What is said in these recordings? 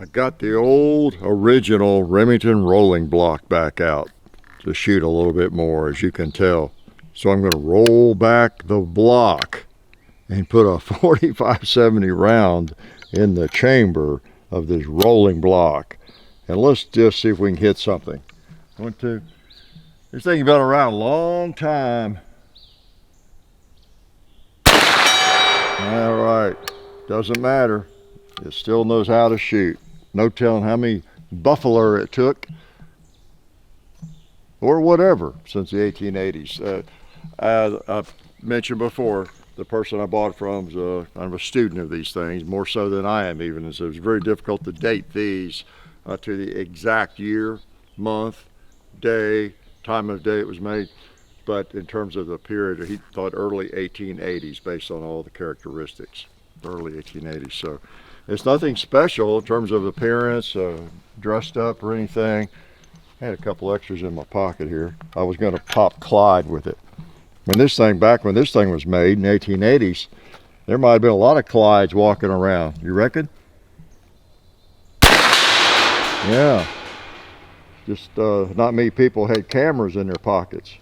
I got the old original Remington rolling block back out to shoot a little bit more, as you can tell. So I'm going to roll back the block and put a 45-70 round in the chamber of this rolling block. And let's just see if we can hit something. This thing's been around a long time. All right, doesn't matter. It still knows how to shoot. No telling how many buffalo it took or whatever since the 1880s. I've mentioned before, the person I bought it from is I'm a student of these things, more so than I am even, and so it's very difficult to date these to the exact year, month, day, time of day it was made. But in terms of the period, he thought early 1880s based on all the characteristics, early 1880s. So it's nothing special in terms of appearance, dressed up or anything. I had a couple extras in my pocket here. I was going to pop Clyde with it. Back when this thing was made in the 1880s, there might have been a lot of Clydes walking around. You reckon? Yeah. Just not many people had cameras in their pockets.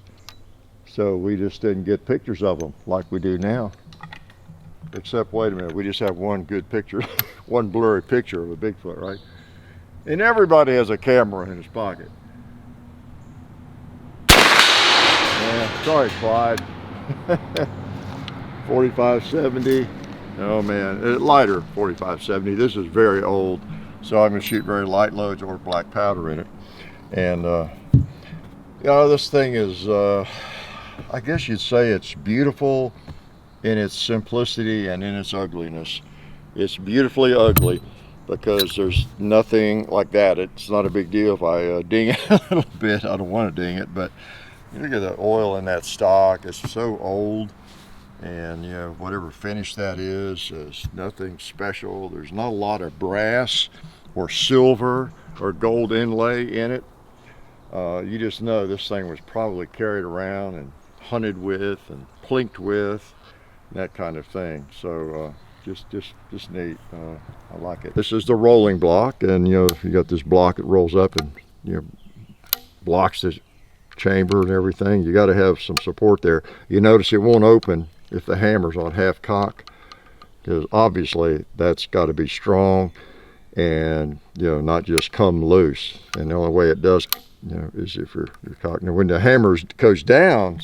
So we just didn't get pictures of them like we do now. Except, wait a minute, we just have one good picture, one blurry picture of a Bigfoot, right? And everybody has a camera in his pocket. Yeah, sorry, Clyde. 45-70. Oh man, lighter 45-70. This is very old, so I'm gonna shoot very light loads or black powder in it. And this thing is, I guess you'd say it's beautiful in its simplicity and in its ugliness. It's beautifully ugly because there's nothing like that. It's not a big deal if I ding it a little bit. I don't want to ding it, but look at the oil in that stock. It's so old, and whatever finish that is nothing special. There's not a lot of brass or silver or gold inlay in it. You just know this thing was probably carried around and hunted with and plinked with, that kind of thing. So just neat. I like it. This is the rolling block, and you got this block that rolls up and blocks the chamber and everything. You got to have some support there. You notice it won't open if the hammer's on half cock, because obviously that's got to be strong and not just come loose. And the only way it does is if you're cocked. Now when the hammer goes down,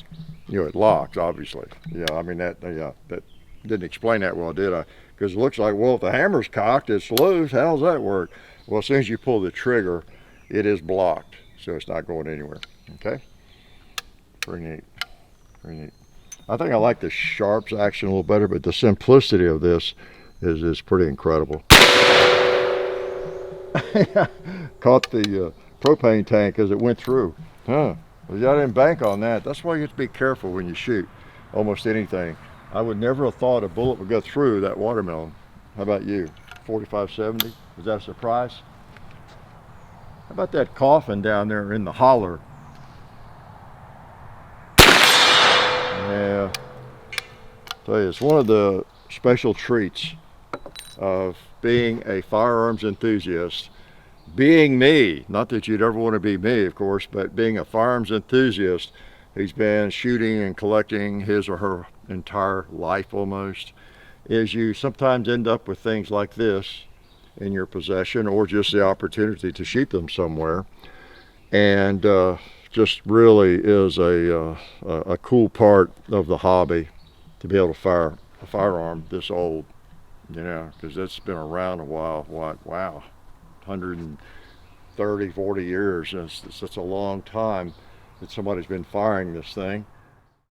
it locks, obviously. That didn't explain that well, did I? Because it looks like, well, if the hammer's cocked, it's loose. How does that work? Well, as soon as you pull the trigger, it is blocked, so it's not going anywhere. Okay? Pretty neat. Pretty neat. I think I like the sharps action a little better, but the simplicity of this is pretty incredible. Caught the propane tank as it went through. Huh. I didn't bank on that. That's why you have to be careful when you shoot almost anything. I would never have thought a bullet would go through that watermelon. How about you? 45-70? Was that a surprise? How about that coffin down there in the holler? Yeah. Tell you, it's one of the special treats of being a firearms enthusiast. Being me, not that you'd ever want to be me, of course, but being a firearms enthusiast who's been shooting and collecting his or her entire life almost, is you sometimes end up with things like this in your possession, or just the opportunity to shoot them somewhere. And just really is a cool part of the hobby to be able to fire a firearm this old, because it's been around a while. Wow, 130, 40 years. It's a long time that somebody's been firing this thing.